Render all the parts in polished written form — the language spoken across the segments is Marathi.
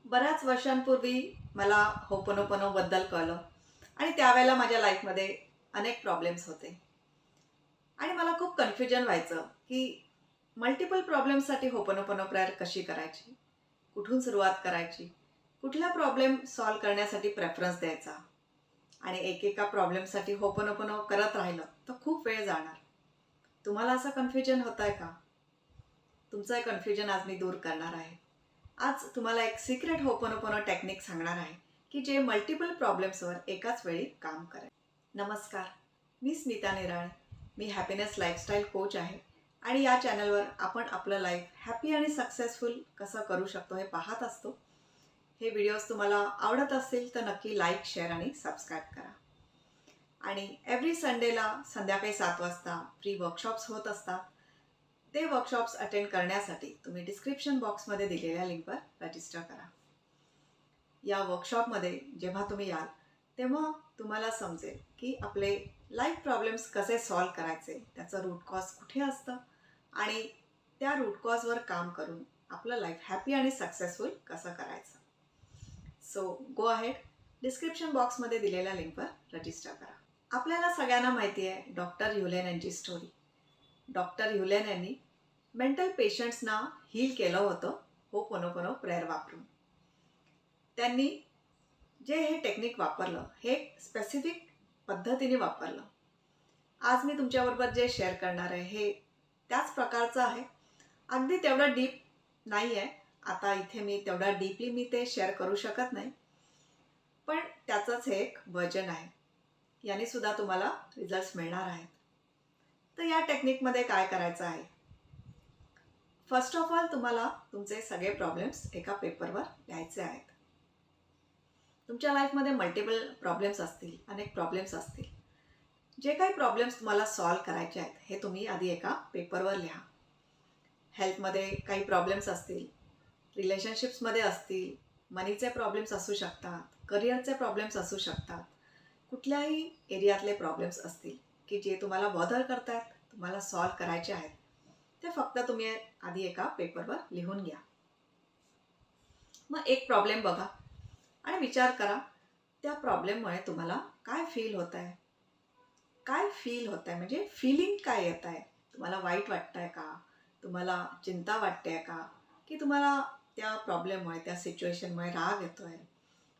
बऱ्याच वर्षांपूर्वी मला होपोनोपोनोबद्दल कळलं आणि त्यावेळेला माझ्या लाईफमध्ये अनेक प्रॉब्लेम्स होते आणि मला खूप कन्फ्युजन व्हायचं की मल्टिपल प्रॉब्लेम्ससाठी होपोनोपोनो प्रेयर कशी करायची, कुठून सुरुवात करायची, कुठला प्रॉब्लेम सॉल्व्ह करण्यासाठी प्रेफरन्स द्यायचा आणि एकेका प्रॉब्लेमसाठी होपोनोपोनो करत राहिलं तर खूप वेळ जाणार. तुम्हाला असं कन्फ्युजन होत आहे का? तुमचं हे कन्फ्युजन आज मी दूर करणार आहे. आज तुम्हाला एक सिक्रेट होपोनोपोनो टेक्निक सांगणार आहे की जे मल्टिपल प्रॉब्लेम्सवर एकाच वेळी काम करेल. नमस्कार, मी स्मिता निराळे. मी हॅपीनेस लाईफस्टाईल कोच आहे आणि या चॅनलवर आपण आपलं लाईफ हॅपी आणि सक्सेसफुल कसं करू शकतो हे पाहत असतो. हे व्हिडिओज तुम्हाला आवडत असतील तर नक्की लाईक, शेअर आणि सबस्क्राईब करा. आणि एव्हरी संडेला संध्याकाळी 7 वाजता फ्री वर्कशॉप्स होत असतात. ते वर्कशॉप्स अटेंड करण्यासाठी तुम्ही डिस्क्रिप्शन बॉक्समध्ये दिलेल्या लिंकवर रजिस्टर करा. या वर्कशॉपमध्ये जेव्हा तुम्ही याल तेव्हा तुम्हाला समजेल की आपले लाईफ प्रॉब्लेम्स कसे सॉल्व्ह करायचे, त्याचं रूट कॉज कुठे असतं आणि त्या रूट कॉजवर काम करून आपलं लाईफ हॅपी आणि सक्सेसफुल कसं करायचं. सो गो अहेड, डिस्क्रिप्शन बॉक्समध्ये दिलेल्या लिंकवर रजिस्टर करा. आपल्याला सगळ्यांना माहिती आहे डॉक्टर ह्युलेन यांची स्टोरी. डॉक्टर ह्युलेन यांनी मेंटल पेशंट्सना हील केलं होतं होपोनोपोनो प्रेयर वापरून. त्यांनी जे हे टेक्निक वापरलं हे स्पेसिफिक पद्धतीने वापरलं. आज मी तुमच्याबरोबर जे शेअर करणार आहे हे त्याच प्रकारचं आहे. अगदी तेवढं डीप नाही आहे. आता इथे मी तेवढा डीपली मी ते शेअर करू शकत नाही, पण त्याचंच हे एक वर्जन आहे. याने सुद्धा तुम्हाला रिझल्ट्स मिळणार आहेत. तर या टेक्निकमध्ये काय करायचं आहे, फर्स्ट ऑफ ऑल तुम्हाला तुमचे सगळे प्रॉब्लेम्स एका पेपरवर लिहायचे आहेत. तुमच्या लाईफमध्ये मल्टिपल प्रॉब्लेम्स असतील, अनेक प्रॉब्लेम्स असतील. जे काही प्रॉब्लेम्स तुम्हाला सॉल्व्ह करायचे आहेत हे तुम्ही आधी एका पेपरवर लिहा. हेल्थमध्ये काही प्रॉब्लेम्स असतील, रिलेशनशिप्समध्ये असतील, मनीचे प्रॉब्लेम्स असू शकतात, करिअरचे प्रॉब्लेम्स असू शकतात, कुठल्याही एरियातले प्रॉब्लेम्स असतील की जे तुम्हाला बॉदर करतात, तुम्हाला सॉल्व्ह करायचे आहेत, ते फक्त तुम्ही आधी एका पेपरवर लिहून घ्या. मग एक प्रॉब्लेम बघा आणि विचार करा त्या प्रॉब्लेममुळे तुम्हाला काय फील होत आहे. काय फील होत आहे म्हणजे फीलिंग काय येत आहे. तुम्हाला वाईट वाटतं आहे का, तुम्हाला चिंता वाटते आहे का, की तुम्हाला त्या प्रॉब्लेममुळे, त्या सिच्युएशनमुळे राग येतो आहे,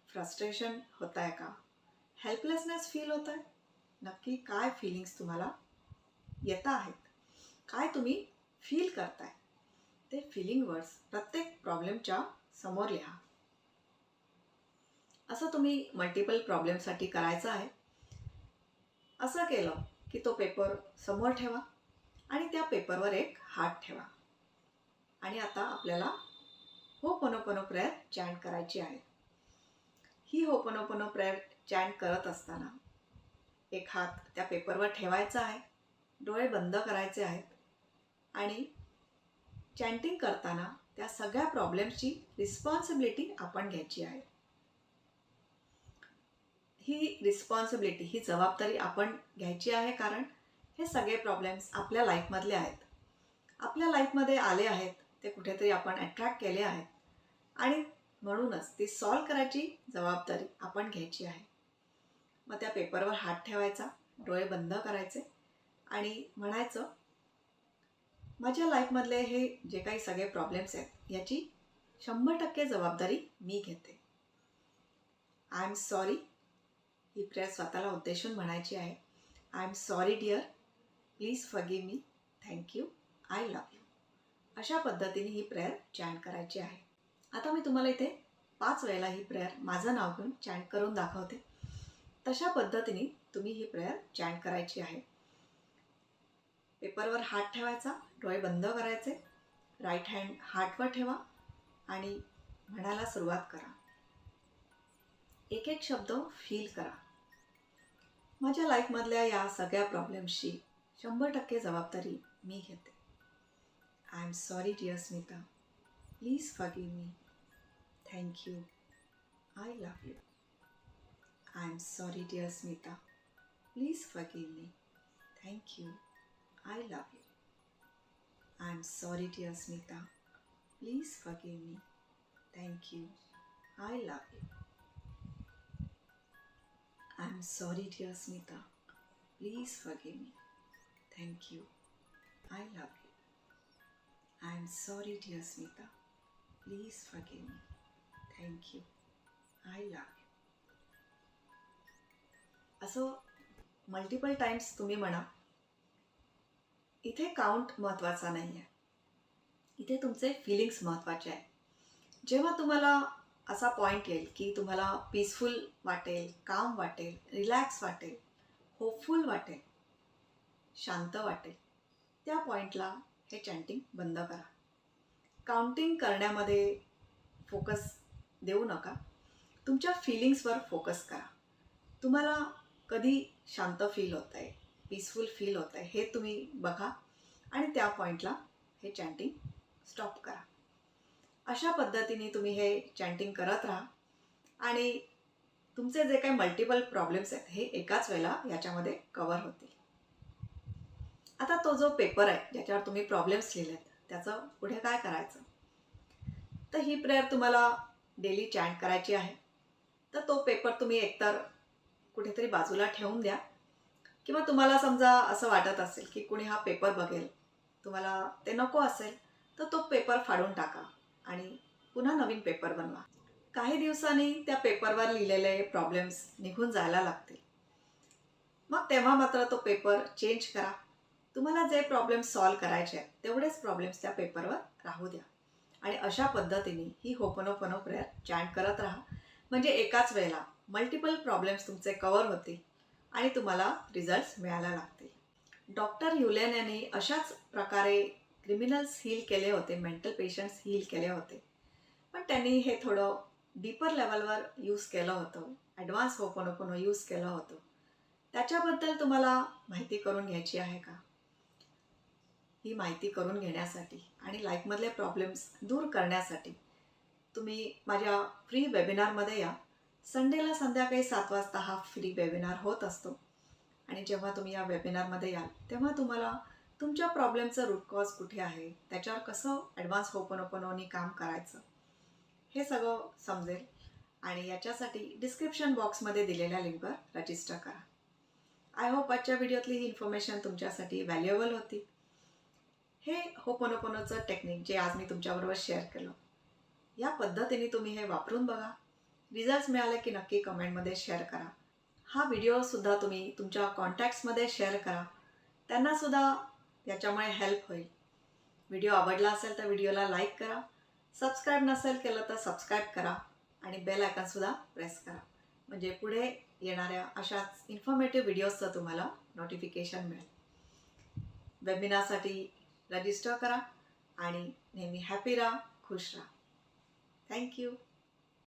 फ्रस्ट्रेशन होत आहे का, हेल्पलेसनेस फील होत आहे. नक्की काय फीलिंग्स तुम्हाला येत आहेत, काय तुम्ही फील करताय, ते फीलिंग वर्ड्स प्रत्येक प्रॉब्लेमच्या समोर लिहा. असं तुम्ही मल्टिपल प्रॉब्लेमसाठी करायचं आहे. असं केलं की तो पेपर समोर ठेवा आणि त्या पेपरवर एक हात ठेवा. आणि आता आपल्याला होपोनोपोनो प्रेयर चॅन्ट करायची आहे. ही होपोनोपोनो प्रेयर चॅन्ट करत असताना एक हात त्या पेपरवर ठेवायचा आहे, डोळे बंद करायचे आहेत आणि चॅन्टिंग करताना त्या सगळ्या प्रॉब्लेम्सची रिस्पॉन्सिबिलिटी आपण घ्यायची आहे. ही रिस्पॉन्सिबिलिटी, ही जबाबदारी आपण घ्यायची आहे, कारण हे सगळे प्रॉब्लेम्स आपल्या लाईफमधले आहेत. आपल्या लाईफमध्ये आले आहेत, ते कुठेतरी आपण अट्रॅक्ट केले आहेत आणि म्हणूनच ती सॉल्व्ह करायची जबाबदारी आपण घ्यायची आहे. मग त्या पेपरवर हात ठेवायचा, डोळे बंद करायचे आणि म्हणायचं, माझ्या लाईफमधले हे जे काही सगळे प्रॉब्लेम्स आहेत याची 100% जबाबदारी मी घेते. I am sorry. ही प्रेयर स्वतःला उद्देशून म्हणायची आहे. I am sorry dear, please forgive me, thank you, I love you. अशा पद्धतीने ही प्रेयर चॅन्ट करायची आहे. आता मी तुम्हाला इथे 5 वेळेला ही प्रेयर माझं नाव घेऊन चॅन्ट करून दाखवते. तशा पद्धतीने तुम्ही ही प्रेयर चॅन्ट करायची आहे. पेपरवर हात ठेवायचा, डोळे बंद करायचे, राईट हँड हार्टवर ठेवा आणि म्हणायला सुरुवात करा. एक एक शब्द फील करा. माझ्या लाईफमधल्या या सगळ्या प्रॉब्लेम्सची 100% जबाबदारी मी घेते. I am sorry dear Smita, please forgive me, thank you, I love you. I am sorry dear Smita, please forgive me, thank you, I love you. I am sorry dear Smita, please forgive me, thank you, I love you. I'm sorry, dear Smita. Please forgive me. Thank you. I love you. I'm sorry, dear Smita. Please forgive me. Thank you. I love you. असं मल्टिपल टाइम्स तुम्ही म्हणा. इथे काउंट महत्त्वाचा नाही आहे. इथे तुमचे फिलिंग्स महत्त्वाचे आहे. जेव्हा तुम्हाला असा पॉईंट येईल की तुम्हाला पीसफुल वाटेल, काम वाटेल, रिलॅक्स वाटेल, होपफुल वाटेल, शांत वाटेल, त्या पॉईंटला हे चॅन्टिंग बंद करा. काउंटिंग करण्यामध्ये फोकस देऊ नका. तुमच्या फिलिंग्सवर फोकस करा. तुम्हाला कधी शांत फील होत आहे, पीसफुल फील होत आहे हे तुम्ही बघा आणि त्या पॉईंटला हे चॅन्टिंग स्टॉप करा. अशा पद्धतीने तुम्ही हे चॅन्टिंग करत राहा आणि तुमचे जे काही मल्टिपल प्रॉब्लेम्स आहेत हे एकाच वेळेला याच्यामध्ये कवर होतील. आता तो जो पेपर आहे ज्याच्यावर तुम्ही प्रॉब्लेम्स लिहिलेत त्याचं पुढे काय करायचं, तर ही प्रेयर तुम्हाला डेली चॅन्ट करायची आहे. तर तो पेपर तुम्ही एकतर कुठेतरी बाजूला ठेवून द्या किंवा तुम्हाला समजा असं वाटत असेल की कुणी हा पेपर बघेल, तुम्हाला ते नको असेल तर तो पेपर फाडून टाका आणि पुन्हा नवीन पेपर बनवा. काही दिवसांनी त्या पेपरवर लिहिलेले प्रॉब्लेम्स निघून जायला लागतील. मग तेव्हा मात्र तो पेपर चेंज करा. तुम्हाला जे प्रॉब्लेम्स सॉल्व्ह करायचे आहेत तेवढेच प्रॉब्लेम्स त्या पेपरवर राहू द्या आणि अशा पद्धतीने ही होपनोपनो प्रेयर चॅन्ट करत राहा. म्हणजे एकाच वेळेला मल्टिपल प्रॉब्लेम्स तुमचे कवर होतील आणि तुम्हाला रिझल्ट्स मिळायला लागतील. डॉक्टर ह्युलेन यांनी अशाच प्रकारे क्रिमिनल्स हील केले होते, मेंटल पेशंट्स हील केले होते. पण त्यांनी हे थोडं डीपर लेवलवर यूज केलं होतं, ॲडव्हान्स होपनोपनो यूज केलं होतं. त्याच्याबद्दल तुम्हाला माहिती करून घ्यायची आहे का? ही माहिती करून घेण्यासाठी आणि लाईफमधले प्रॉब्लेम्स दूर करण्यासाठी तुम्ही माझ्या फ्री वेबिनारमध्ये या. संडेला संध्याकाळी 7 वाजता हा फ्री वेबिनार होत असतो आणि जेव्हा तुम्ही या वेबिनारमध्ये याल तेव्हा तुम्हाला तुमच्या प्रॉब्लेमचं रूट कॉज कुठे आहे, त्याच्यावर कसं ॲडव्हान्स होपनोपनोनी काम करायचं हे सगळं समजेल आणि याच्यासाठी डिस्क्रिप्शन बॉक्समध्ये दिलेल्या लिंकवर रजिस्टर करा. आय होप आजच्या व्हिडिओतली ही इन्फॉर्मेशन तुमच्यासाठी व्हॅल्युएबल होती. हे होपनोपनोचं टेक्निक जे आज मी तुमच्याबरोबर शेअर केलं, या पद्धतीने तुम्ही हे वापरून बघा. रिझल्ट्स मिळाले की नक्की कमेंटमध्ये शेअर करा. हा व्हिडिओसुद्धा तुम्ही तुमच्या कॉन्टॅक्ट्समध्ये शेअर करा, त्यांनासुद्धा याच्यामुळे हेल्प होईल. व्हिडिओ आवडला असेल तर व्हिडिओला लाईक करा, सबस्क्राईब नसेल केलं तर सबस्क्राईब करा आणि बेल आयकॉनसुद्धा प्रेस करा. म्हणजे पुढे येणाऱ्या अशाच इन्फॉर्मेटिव्ह व्हिडिओजचं तुम्हाला नोटिफिकेशन मिळेल. वेबिनारसाठी रजिस्टर करा आणि नेहमी हॅपी राहा, खुश राहा. थँक्यू.